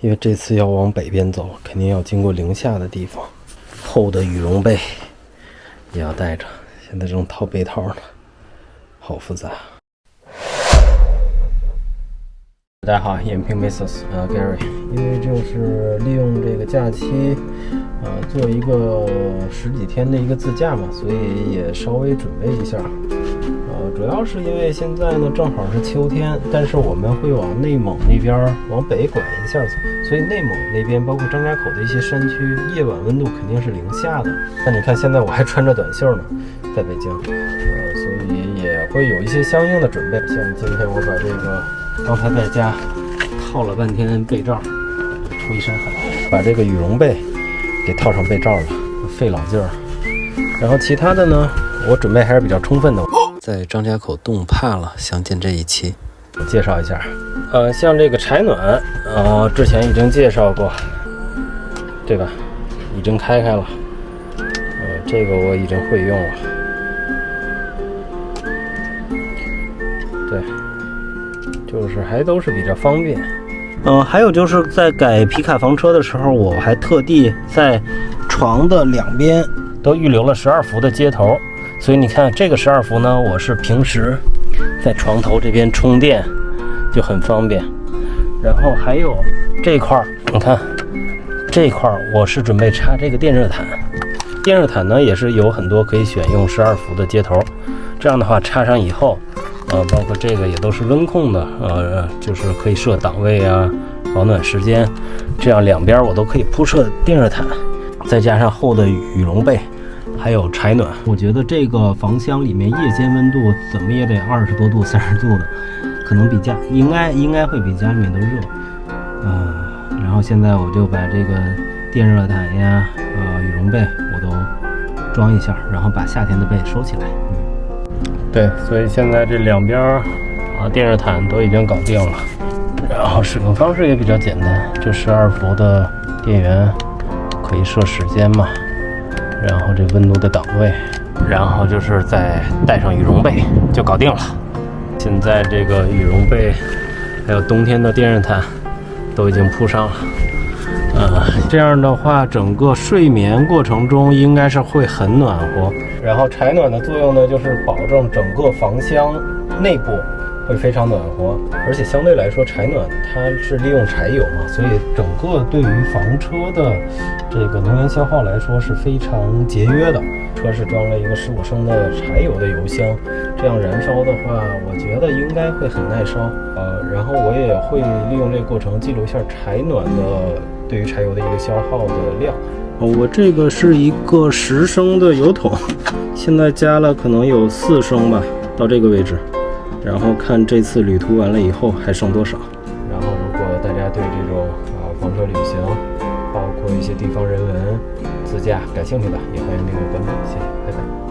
因为这次要往北边走，肯定要经过零下的地方，厚的羽绒被也要带着。现在正套被套呢，好复杂。大家好，眼屏 Mrs. Gary， 因为就是利用这个假期，做一个10几天的一个自驾嘛，所以也稍微准备一下。主要是因为现在呢正好是秋天，但是我们会往内蒙那边往北拐一下走，所以内蒙那边包括张家口的一些山区，夜晚温度肯定是零下的。那你看现在我还穿着短袖呢，在北京，所以也会有一些相应的准备。像今天我把这个刚才在家套了半天被罩，出一身汗，把这个羽绒被给套上被罩了，费老劲儿。然后其他的呢，我准备还是比较充分的。在张家口冻怕了，详见这一期。我介绍一下，像这个柴暖，之前已经介绍过，对吧？已经开了，这个我已经会用了。对，就是还都是比较方便。还有就是在改皮卡房车的时候，我还特地在床的两边都预留了12伏的接头。所以你看这个12伏呢，我是平时在床头这边充电就很方便。然后还有这块，你看这块我是准备插这个电热毯。电热毯呢也是有很多可以选用12伏的接头，这样的话插上以后，包括这个也都是温控的，就是可以设档位啊，保暖时间，这样两边我都可以铺设电热毯，再加上厚的羽绒被。还有柴暖，我觉得这个房厢里面夜间温度怎么也得20多度、30度的，可能比家应该会比家里面都热。然后现在我就把这个电热毯呀、羽绒被我都装一下，然后把夏天的被收起来。对，所以现在这两边电热毯都已经搞定了，然后使用方式也比较简单，这12伏的电源可以设时间嘛。然后这温度的档位，然后就是再带上羽绒被就搞定了。现在这个羽绒被还有冬天的电热毯都已经铺上了，这样的话整个睡眠过程中应该是会很暖和。然后柴暖的作用呢，就是保证整个房厢内部会非常暖和，而且相对来说柴暖它是利用柴油嘛，所以整个对于房车的这个能源消耗来说是非常节约的。车是装了一个15升的柴油的油箱，这样燃烧的话我觉得应该会很耐烧。然后我也会利用这个过程记录一下柴暖的对于柴油的一个消耗的量。我这个是一个10升的油桶，现在加了可能有4升吧，到这个位置。然后看这次旅途完了以后还剩多少。然后如果大家对这种房车旅行，包括一些地方人文自驾感兴趣的，也欢迎订阅关注。谢谢，拜拜。